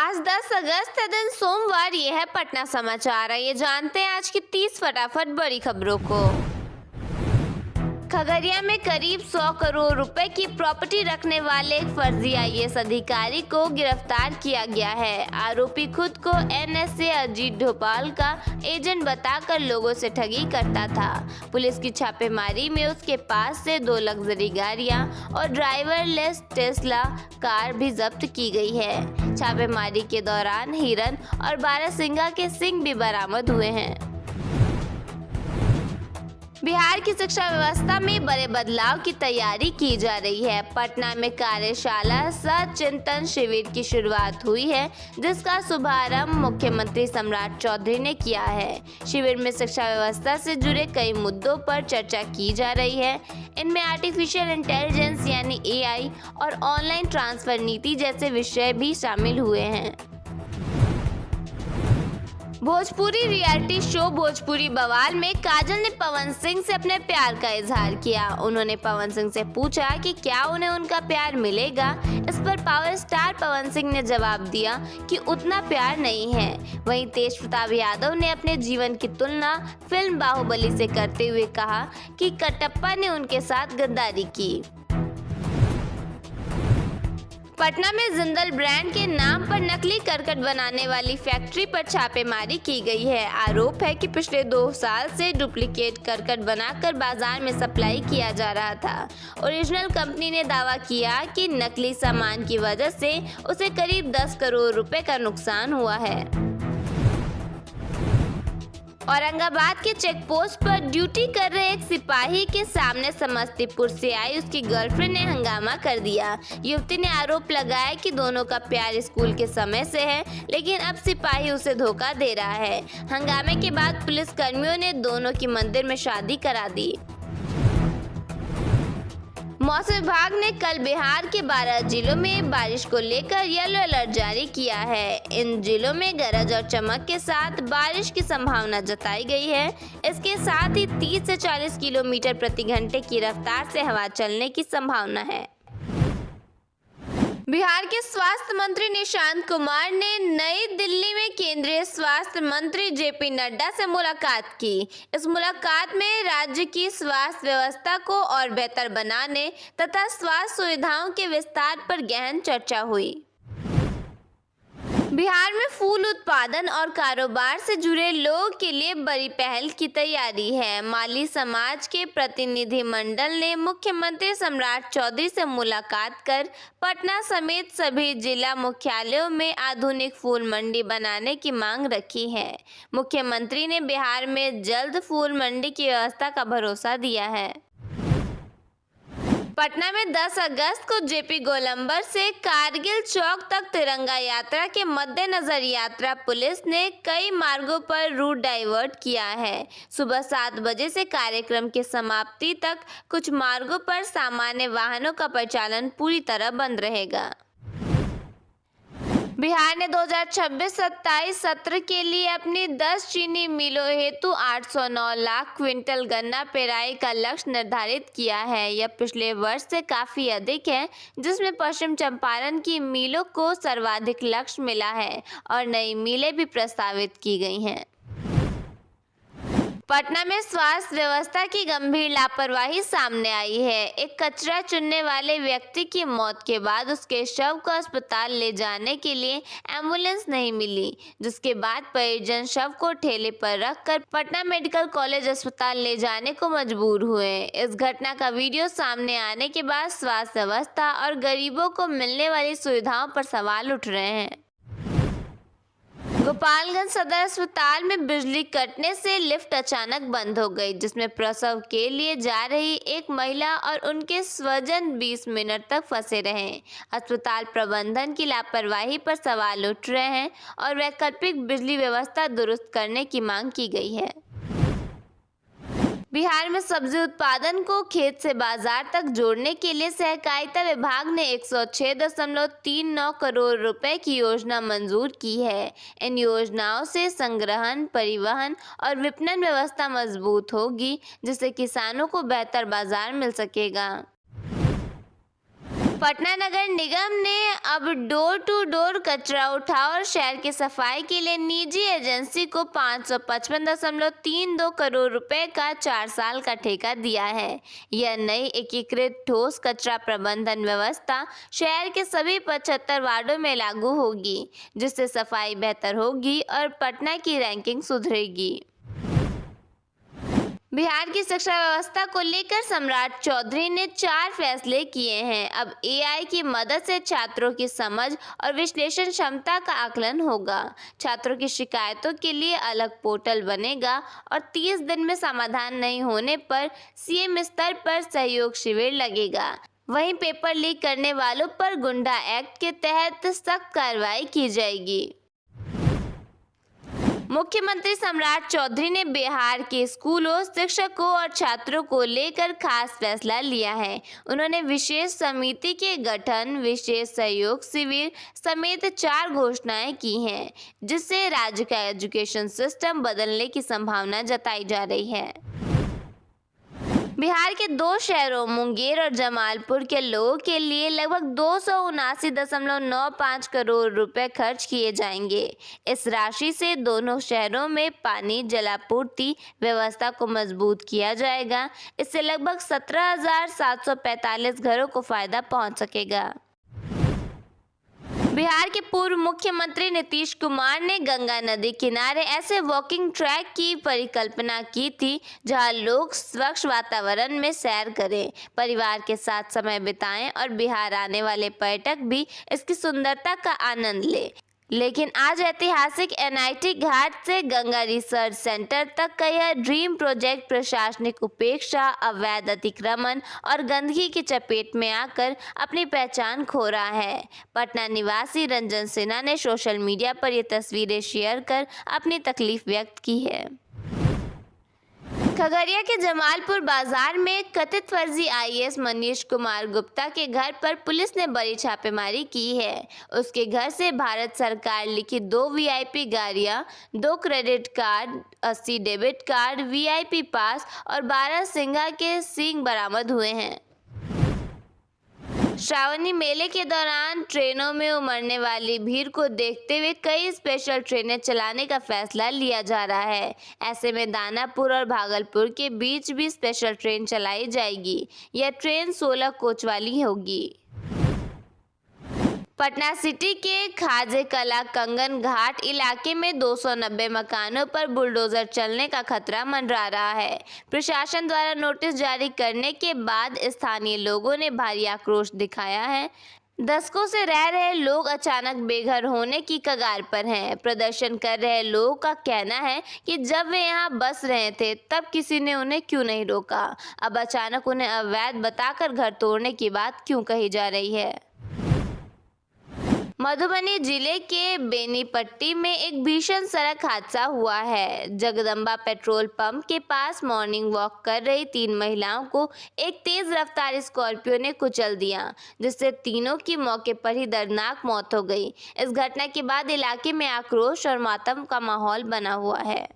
आज 10 अगस्त है, दिन सोमवार। ये है पटना समाचार। ये जानते हैं आज की 30 फटाफट बड़ी खबरों को। खगड़िया में करीब 100 करोड़ रुपए की प्रॉपर्टी रखने वाले एक फर्जी आईएएस अधिकारी को गिरफ्तार किया गया है। आरोपी खुद को एनएसए अजीत ढोपाल का एजेंट बताकर लोगों से ठगी करता था। पुलिस की छापेमारी में उसके पास से 2 लग्जरी गाड़ियां और ड्राइवरलेस टेस्ला कार भी जब्त की गई है। छापेमारी के दौरान हिरन और बारहसिंगा के सिंग भी बरामद हुए हैं। बिहार की शिक्षा व्यवस्था में बड़े बदलाव की तैयारी की जा रही है। पटना में कार्यशाला सह चिंतन शिविर की शुरुआत हुई है, जिसका शुभारंभ मुख्यमंत्री सम्राट चौधरी ने किया है। शिविर में शिक्षा व्यवस्था से जुड़े कई मुद्दों पर चर्चा की जा रही है। इनमें आर्टिफिशियल इंटेलिजेंस यानी एआई और ऑनलाइन ट्रांसफर नीति जैसे विषय भी शामिल हुए हैं। भोजपुरी रियलिटी शो भोजपुरी बवाल में काजल ने पवन सिंह से अपने प्यार का इजहार किया। उन्होंने पवन सिंह से पूछा कि क्या उन्हें उनका प्यार मिलेगा। इस पर पावर स्टार पवन सिंह ने जवाब दिया कि उतना प्यार नहीं है। वहीं तेज प्रताप यादव ने अपने जीवन की तुलना फिल्म बाहुबली से करते हुए कहा कि कटप्पा ने उनके साथ गद्दारी की। पटना में जिंदल ब्रांड के नाम पर नकली करकट बनाने वाली फैक्ट्री पर छापेमारी की गई है। आरोप है कि पिछले 2 साल से डुप्लीकेट करकट बनाकर बाजार में सप्लाई किया जा रहा था। ओरिजिनल कंपनी ने दावा किया कि नकली सामान की वजह से उसे करीब 10 करोड़ रुपए का नुकसान हुआ है। औरंगाबाद के चेक पोस्ट पर ड्यूटी कर रहे एक सिपाही के सामने समस्तीपुर से आई उसकी गर्लफ्रेंड ने हंगामा कर दिया। युवती ने आरोप लगाया कि दोनों का प्यार स्कूल के समय से है, लेकिन अब सिपाही उसे धोखा दे रहा है। हंगामे के बाद पुलिस कर्मियों ने दोनों की मंदिर में शादी करा दी। मौसम विभाग ने कल बिहार के 12 जिलों में बारिश को लेकर येलो अलर्ट जारी किया है। इन जिलों में गरज और चमक के साथ बारिश की संभावना जताई गई है। इसके साथ ही 30 से 40 किलोमीटर प्रति घंटे की रफ्तार से हवा चलने की संभावना है। बिहार के स्वास्थ्य मंत्री निशांत कुमार ने नई दिल्ली में केंद्रीय स्वास्थ्य मंत्री जेपी नड्डा से मुलाकात की। इस मुलाकात में राज्य की स्वास्थ्य व्यवस्था को और बेहतर बनाने तथा स्वास्थ्य सुविधाओं के विस्तार पर गहन चर्चा हुई। बिहार में फूल उत्पादन और कारोबार से जुड़े लोगों के लिए बड़ी पहल की तैयारी है। माली समाज के प्रतिनिधिमंडल ने मुख्यमंत्री सम्राट चौधरी से मुलाकात कर पटना समेत सभी जिला मुख्यालयों में आधुनिक फूल मंडी बनाने की मांग रखी है। मुख्यमंत्री ने बिहार में जल्द फूल मंडी की व्यवस्था का भरोसा दिया है। पटना में 10 अगस्त को जेपी गोलंबर से कारगिल चौक तक तिरंगा यात्रा के मद्देनजर यात्रा पुलिस ने कई मार्गों पर रूट डाइवर्ट किया है। सुबह 7 बजे से कार्यक्रम की समाप्ति तक कुछ मार्गों पर सामान्य वाहनों का परिचालन पूरी तरह बंद रहेगा। बिहार ने 2026-27 सत्र के लिए अपनी 10 चीनी मिलों हेतु 809 लाख क्विंटल गन्ना पेराई का लक्ष्य निर्धारित किया है। यह पिछले वर्ष से काफ़ी अधिक है, जिसमें पश्चिम चंपारण की मिलों को सर्वाधिक लक्ष्य मिला है और नई मिलें भी प्रस्तावित की गई हैं। पटना में स्वास्थ्य व्यवस्था की गंभीर लापरवाही सामने आई है। एक कचरा चुनने वाले व्यक्ति की मौत के बाद उसके शव को अस्पताल ले जाने के लिए एम्बुलेंस नहीं मिली, जिसके बाद परिजन शव को ठेले पर रखकर पटना मेडिकल कॉलेज अस्पताल ले जाने को मजबूर हुए। इस घटना का वीडियो सामने आने के बाद स्वास्थ्य व्यवस्था और गरीबों को मिलने वाली सुविधाओं पर सवाल उठ रहे हैं। गोपालगंज सदर अस्पताल में बिजली कटने से लिफ्ट अचानक बंद हो गई, जिसमें प्रसव के लिए जा रही एक महिला और उनके स्वजन 20 मिनट तक फंसे रहे। अस्पताल प्रबंधन की लापरवाही पर सवाल उठ रहे हैं और वैकल्पिक बिजली व्यवस्था दुरुस्त करने की मांग की गई है। बिहार में सब्जी उत्पादन को खेत से बाजार तक जोड़ने के लिए सहकारिता विभाग ने 106.39 करोड़ रुपए की योजना मंजूर की है। इन योजनाओं से संग्रहण, परिवहन और विपणन व्यवस्था मजबूत होगी, जिससे किसानों को बेहतर बाजार मिल सकेगा। पटना नगर निगम ने अब डोर टू डोर कचरा उठाओ और शहर की सफाई के लिए निजी एजेंसी को 555.32 करोड़ रुपए का 4 साल का ठेका दिया है। यह नई एकीकृत ठोस कचरा प्रबंधन व्यवस्था शहर के सभी 75 वार्डों में लागू होगी, जिससे सफाई बेहतर होगी और पटना की रैंकिंग सुधरेगी। बिहार की शिक्षा व्यवस्था को लेकर सम्राट चौधरी ने 4 फैसले किए हैं। अब एआई की मदद से छात्रों की समझ और विश्लेषण क्षमता का आकलन होगा। छात्रों की शिकायतों के लिए अलग पोर्टल बनेगा और 30 दिन में समाधान नहीं होने पर सीएम स्तर पर सहयोग शिविर लगेगा। वहीं पेपर लीक करने वालों पर गुंडा एक्ट के तहत सख्त कार्रवाई की जाएगी। मुख्यमंत्री सम्राट चौधरी ने बिहार के स्कूलों, शिक्षकों और छात्रों को लेकर खास फैसला लिया है। उन्होंने विशेष समिति के गठन, विशेष सहयोग शिविर समेत 4 घोषणाएं की हैं, जिससे राज्य का एजुकेशन सिस्टम बदलने की संभावना जताई जा रही है। बिहार के 2 शहरों मुंगेर और जमालपुर के लोगों के लिए लगभग 279.95 करोड़ रुपए खर्च किए जाएंगे। इस राशि से दोनों शहरों में पानी जलापूर्ति व्यवस्था को मजबूत किया जाएगा। इससे लगभग 17,745 घरों को फायदा पहुंच सकेगा। बिहार के पूर्व मुख्यमंत्री नीतीश कुमार ने गंगा नदी किनारे ऐसे वॉकिंग ट्रैक की परिकल्पना की थी, जहां लोग स्वच्छ वातावरण में सैर करें, परिवार के साथ समय बिताएं और बिहार आने वाले पर्यटक भी इसकी सुंदरता का आनंद लें। लेकिन आज ऐतिहासिक एनआईटी घाट से गंगा रिसर्च सेंटर तक का यह ड्रीम प्रोजेक्ट प्रशासनिक उपेक्षा, अवैध अतिक्रमण और गंदगी की चपेट में आकर अपनी पहचान खो रहा है। पटना निवासी रंजन सिन्हा ने सोशल मीडिया पर ये तस्वीरें शेयर कर अपनी तकलीफ व्यक्त की है। खगड़िया के जमालपुर बाजार में कथित फर्जी आईएएस मनीष कुमार गुप्ता के घर पर पुलिस ने बड़ी छापेमारी की है। उसके घर से भारत सरकार लिखी 2 वीआईपी गाड़ियां, 2 credit card, 80 debit card, VIP पास और 12 सिंघा के सींग बरामद हुए हैं। श्रावणी मेले के दौरान ट्रेनों में उमड़ने वाली भीड़ को देखते हुए कई स्पेशल ट्रेनें चलाने का फैसला लिया जा रहा है। ऐसे में दानापुर और भागलपुर के बीच भी स्पेशल ट्रेन चलाई जाएगी। यह ट्रेन 16 कोच वाली होगी। पटना सिटी के खाजे कला कंगन घाट इलाके में 290 मकानों पर बुलडोजर चलने का खतरा मंडरा रहा है। प्रशासन द्वारा नोटिस जारी करने के बाद स्थानीय लोगों ने भारी आक्रोश दिखाया है। दशकों से रह रहे लोग अचानक बेघर होने की कगार पर हैं। प्रदर्शन कर रहे लोगों का कहना है कि जब वे यहां बस रहे थे तब किसी ने उन्हें क्यों नहीं रोका। अब अचानक उन्हें अवैध बताकर घर तोड़ने की बात क्यों कही जा रही है। मधुबनी जिले के बेनीपट्टी में एक भीषण सड़क हादसा हुआ है। जगदम्बा पेट्रोल पंप के पास मॉर्निंग वॉक कर रही 3 महिलाओं को एक तेज रफ्तार स्कॉर्पियो ने कुचल दिया, जिससे तीनों की मौके पर ही दर्दनाक मौत हो गई। इस घटना के बाद इलाके में आक्रोश और मातम का माहौल बना हुआ है।